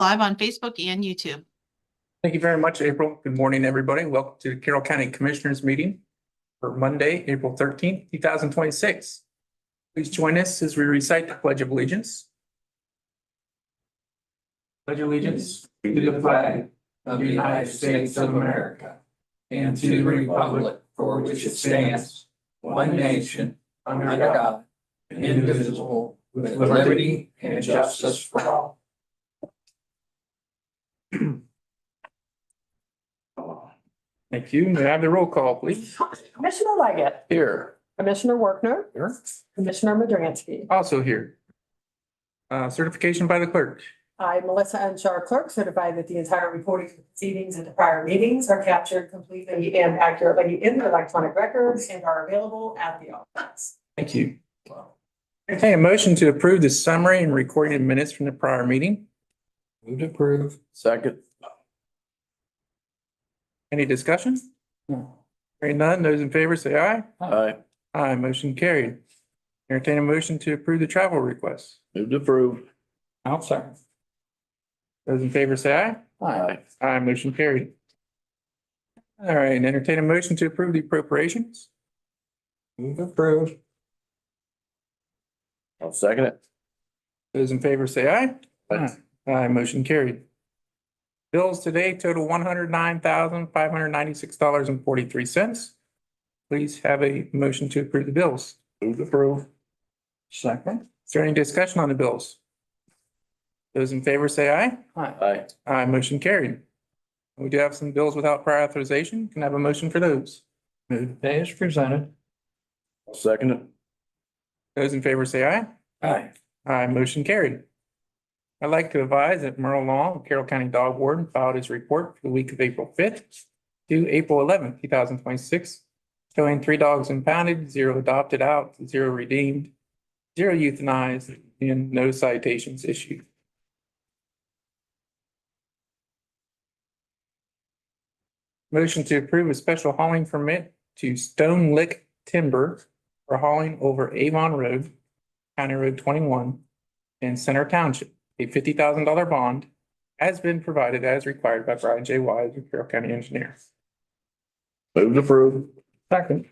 live on Facebook and YouTube. Thank you very much, April. Good morning, everybody. Welcome to the Carroll County Commissioners meeting for Monday, April 13th, 2026. Please join us as we recite the Pledge of Allegiance. Pledge allegiance to the flag of the United States of America and to the republic for which it stands, one nation, under God, indivisible, with liberty and justice for all. Thank you. May I have the roll call, please? Commissioner Leggett, Here. Commissioner Workner, Here. Commissioner Madransky. Also here. Certification by the clerk. I, Melissa Enshaw, clerk, certify that the entire recording of the proceedings and the prior meetings are captured completely and accurately in the electronic records and are available at the office. Thank you. Okay, a motion to approve the summary and recorded minutes from the prior meeting. Move to approve. Second. Any discussion? Hearing none, those in favor say aye. Aye. Aye, motion carried. Entertain a motion to approve the travel requests. Move to approve. I'll second. Those in favor say aye. Aye. Aye, motion carried. All right, and entertain a motion to approve the appropriations. Move to approve. I'll second it. Those in favor say aye. Aye. Aye, motion carried. Bills today total $109,596.43. Please have a motion to approve the bills. Move to approve. Second. Is there any discussion on the bills? Those in favor say aye. Aye. Aye, motion carried. We do have some bills without prior authorization. Can I have a motion for those? Move to pay as presented. I'll second it. Those in favor say aye. Aye. Aye, motion carried. I'd like to advise that Merle Long, Carroll County Dog Warden, filed his report for the week of April 5th to April 11th, 2026, showing 3 dogs impounded, 0 adopted out, 0 redeemed, 0 euthanized, and no citations issued. Motion to approve a special hauling permit to Stone Lick Timber for hauling over Avon Road, County Road 21, in Center Township. A $50,000 bond has been provided as required by Brian J. Wise, the Carroll County Engineer. Move to approve. Second.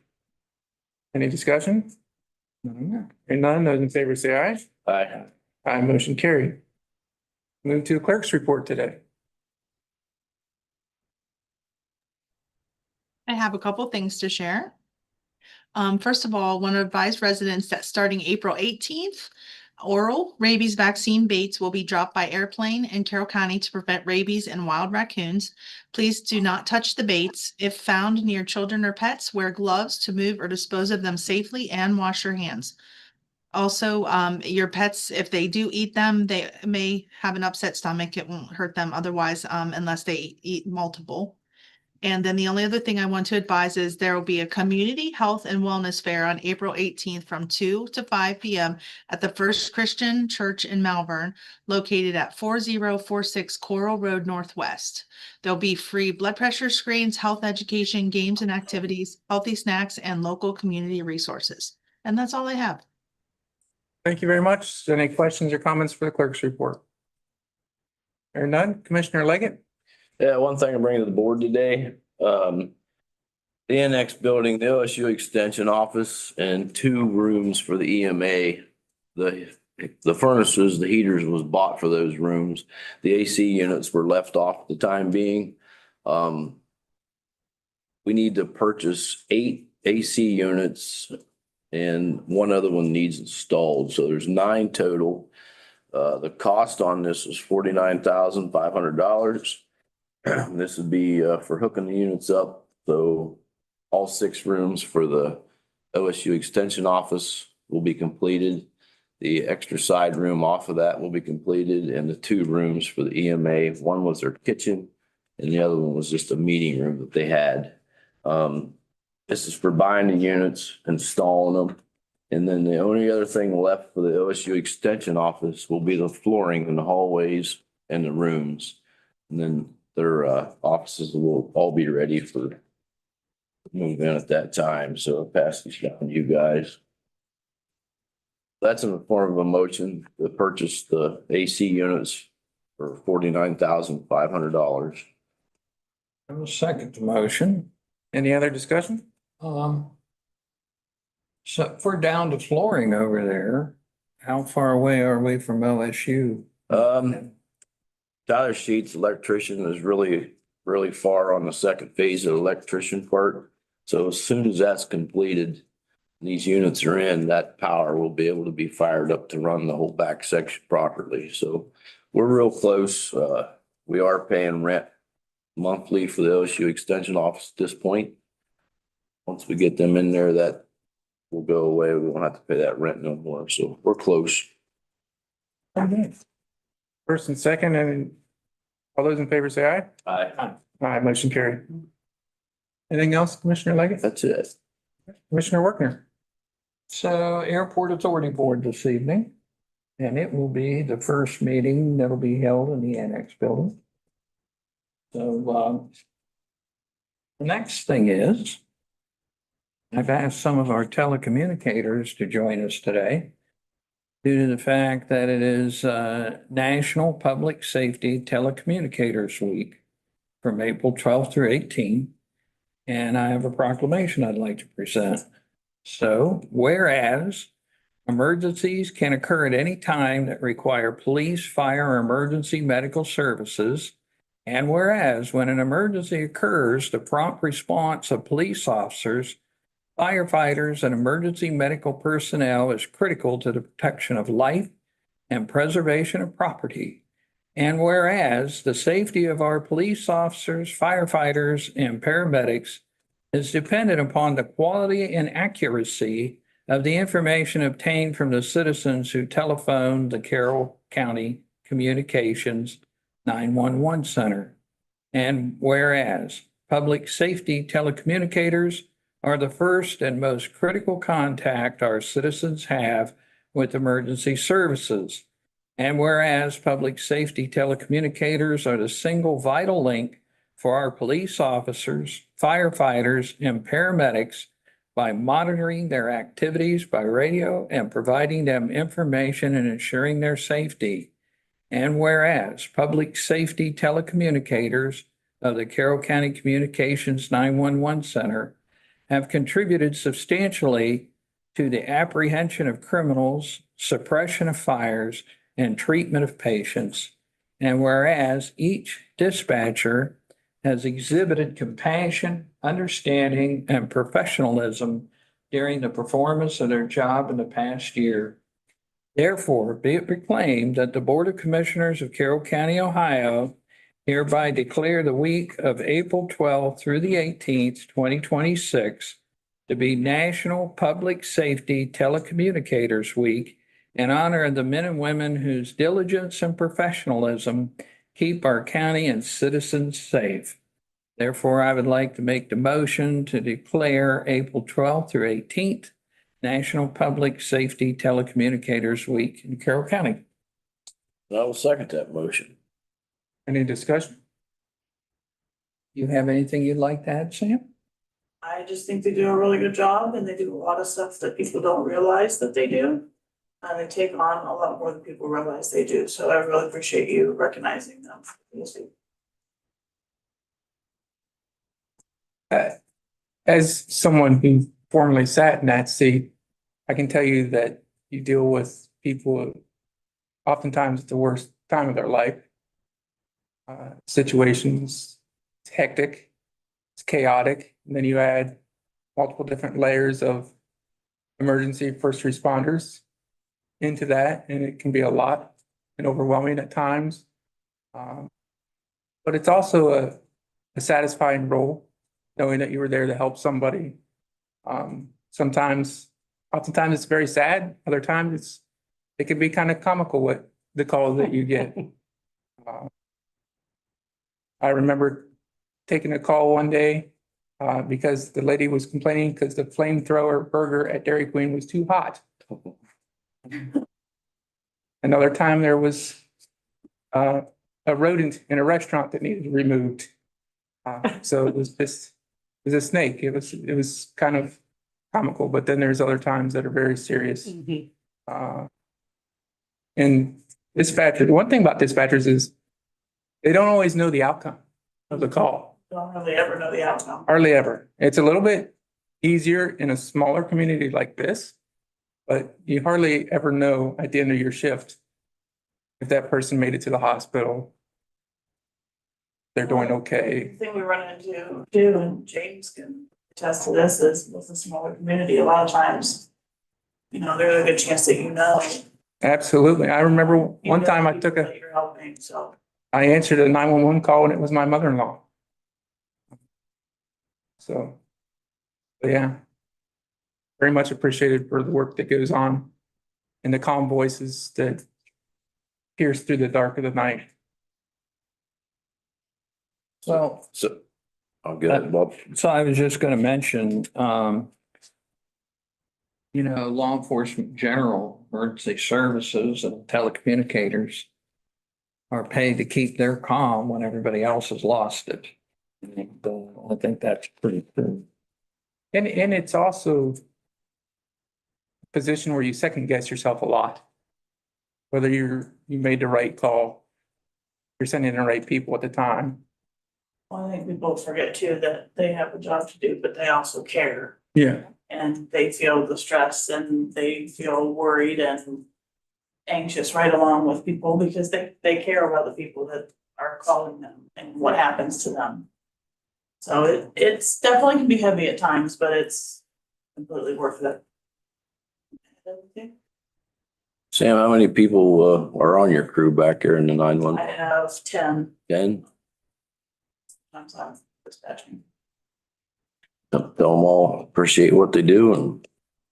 Any discussion? Hearing none, those in favor say aye. Aye. Aye, motion carried. Move to the clerk's report today. I have a couple things to share. First of all, want to advise residents that starting April 18th, oral rabies vaccine baits will be dropped by airplane in Carroll County to prevent rabies and wild raccoons. Please do not touch the baits. If found near children or pets, wear gloves to move or dispose of them safely and wash your hands. Also, your pets, if they do eat them, they may have an upset stomach. It won't hurt them otherwise, unless they eat multiple. And then the only other thing I want to advise is there will be a community health and wellness fair on April 18th from 2 to 5 p.m. at the First Christian Church in Malvern, located at 4046 Coral Road Northwest. There'll be free blood pressure screens, health education, games and activities, healthy snacks, and local community resources. And that's all I have. Thank you very much. Any questions or comments for the clerk's report? Hearing none, Commissioner Leggett? Yeah, one thing I'm bringing to the board today, the annex building, the OSU extension office and 2 rooms for the EMA. The furnaces, the heaters was bought for those rooms. The AC units were left off at the time being. We need to purchase 8 AC units and 1 other one needs installed. So there's 9 total. The cost on this is $49,500. This would be for hooking the units up. So all 6 rooms for the OSU extension office will be completed. The extra side room off of that will be completed, and the 2 rooms for the EMA. One was their kitchen and the other one was just a meeting room that they had. This is for buying the units, installing them. And then the only other thing left for the OSU extension office will be the flooring in the hallways and the rooms. And then their offices will all be ready for moving in at that time. So I'll pass these down to you guys. That's in the form of a motion to purchase the AC units for $49,500. I will second the motion. Any other discussion? So if we're down to flooring over there, how far away are we from OSU? Tyler Sheets, electrician, is really, really far on the second phase of the electrician part. So as soon as that's completed, these units are in, that power will be able to be fired up to run the whole back section properly. So we're real close. We are paying rent monthly for the OSU extension office at this point. Once we get them in there, that will go away. We won't have to pay that rent no more. So we're close. First and second, and all those in favor say aye. Aye. Aye, motion carried. Anything else, Commissioner Leggett? That's it. Commissioner Workner? So Airport Authority Board this evening, and it will be the first meeting that'll be held in the annex building. So, the next thing is I've asked some of our telecommunicators to join us today due to the fact that it is National Public Safety Telecommunicators Week from April 12th through 18th. And I have a proclamation I'd like to present. So, whereas emergencies can occur at any time that require police, fire, or emergency medical services, and whereas when an emergency occurs, the prompt response of police officers, firefighters, and emergency medical personnel is critical to the protection of life and preservation of property. And whereas the safety of our police officers, firefighters, and paramedics is dependent upon the quality and accuracy of the information obtained from the citizens who telephone the Carroll County Communications 911 Center. And whereas public safety telecommunicators are the first and most critical contact our citizens have with emergency services. And whereas public safety telecommunicators are the single vital link for our police officers, firefighters, and paramedics by monitoring their activities by radio and providing them information and ensuring their safety. And whereas public safety telecommunicators of the Carroll County Communications 911 Center have contributed substantially to the apprehension of criminals, suppression of fires, and treatment of patients. And whereas each dispatcher has exhibited compassion, understanding, and professionalism during the performance of their job in the past year. Therefore, be it proclaimed that the Board of Commissioners of Carroll County, Ohio, hereby declare the week of April 12th through the 18th, 2026, to be National Public Safety Telecommunicators Week in honor of the men and women whose diligence and professionalism keep our county and citizens safe. Therefore, I would like to make the motion to declare April 12th through 18th National Public Safety Telecommunicators Week in Carroll County. I will second that motion. Any discussion? You have anything you'd like to add, Sam? I just think they do a really good job and they do a lot of stuff that people don't realize that they do. And they take on a lot more than people realize they do. So I really appreciate you recognizing them. As someone who formerly sat in that seat, I can tell you that you deal with people oftentimes at the worst time of their life. Situations, it's hectic, it's chaotic, and then you add multiple different layers of emergency first responders into that, and it can be a lot and overwhelming at times. But it's also a satisfying role, knowing that you were there to help somebody. Oftentimes it's very sad. Other times it can be kind of comical what the calls that you get. I remember taking a call one day because the lady was complaining because the flamethrower burger at Dairy Queen was too hot. Another time there was a rodent in a restaurant that needed removed. So it was a snake. It was kind of comical, but then there's other times that are very serious. And dispatchers, one thing about dispatchers is They don't always know the outcome of the call, Don't really ever know the outcome. hardly ever. It's a little bit easier in a smaller community like this, but you hardly ever know at the end of your shift if that person made it to the hospital, they're doing The okay. thing we run into too, and James can attest to this, is with a smaller community, a lot of times, there's a good chance that Absolutely. I remember one time I people took a, that you're helping, so. I answered a 911 call and it was my mother-in-law. So, but yeah. Very much appreciated for the work that goes on and the calm voices that pierce through the dark of the night. Well, So, I'll get Bob. so I was just gonna mention, law enforcement general, emergency services and telecommunicators are paid to keep their calm when everybody else has lost it. And, I think that's pretty true. And it's also a position where you second guess yourself a lot. Whether you made the right call, you're sending the right people at the time. Well, I think people forget too that they have a job to do, but they also care. Yeah. And they feel the stress and they feel worried and anxious right along with people because they care about the people that are calling them and what happens to them. So it's definitely can be heavy at times, but it's completely worth it. Sam, how many people are on your crew back there in the I 911? have 10 10? times I'm dispatching. Tell them all appreciate what they do and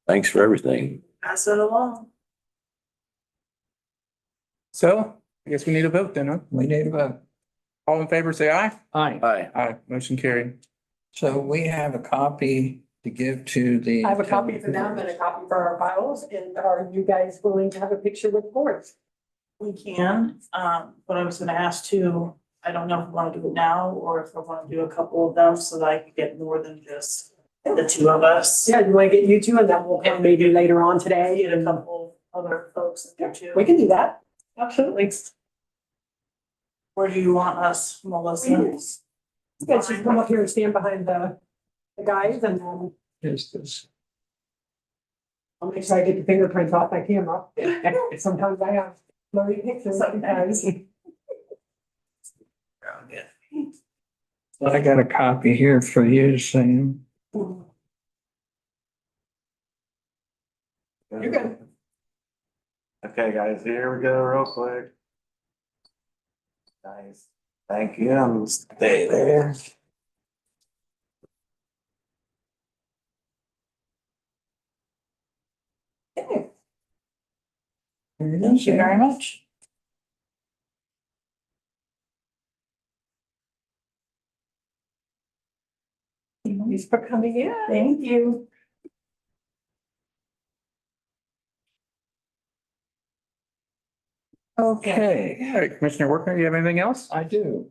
thanks for everything. Pass it along. So I guess we need a vote then, huh? We need a vote. All in favor, say aye. Aye. Aye. Aye, motion carried. So we have a copy to give to the. I have a copy for them and a copy for our files, and are you guys willing to have a picture with the board? We can, but I was gonna ask too, I don't know if we wanna do it now or if I wanna do a couple of them so that I can get more than just the two of us. Yeah, you wanna get you two and then we'll come maybe later on today. Get a couple other folks in there too. We can do that. Absolutely. Where do you want us, Melissa? You guys just come up here and stand behind the guys and Is this? I'll make sure I get the fingerprints off my camera. Sometimes I have blurry pictures sometimes. I got a copy here for you, Sam. You're good. Okay, guys, here we go real quick. Nice. Thank you. And stay there. Thank you very much. Thanks for coming in. Thank you. Okay, All right, Commissioner Workner, you have anything else? I do.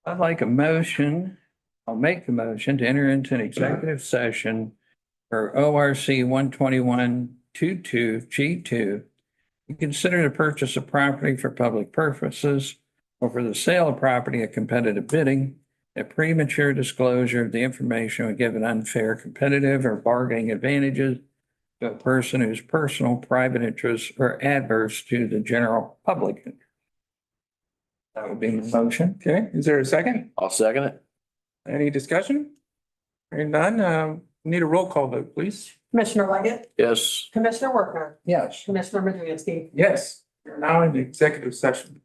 I'd like a motion, I'll make the motion to enter into an executive session for ORC 121-22 G2. To consider the purchase of property for public purposes or for the sale of property at competitive bidding. A premature disclosure of the information would give an unfair competitive or bargaining advantages to a person whose personal private interests are adverse to the general public. That would be my motion. Okay, is there a second? I'll second it. Any discussion? Hearing none, need a roll call vote, please. Commissioner Leggett, Yes. Commissioner Workner, Yes. Commissioner Mazinski. Yes, we're now in the executive session.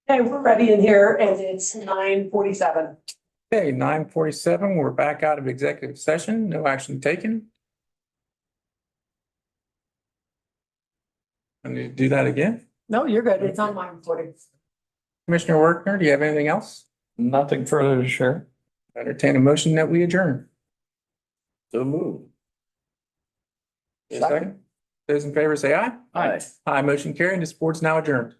Okay, we're ready in here and it's 9:47. Okay, 9:47, we're back out of executive session, no action taken. I need to do that again. No, you're good. It's on my recording. Commissioner Workner, do you have anything else? Nothing further to share. Entertain a motion that we adjourn. So move. Second. Those in favor say aye. Aye. Aye, motion carried. This board's now adjourned.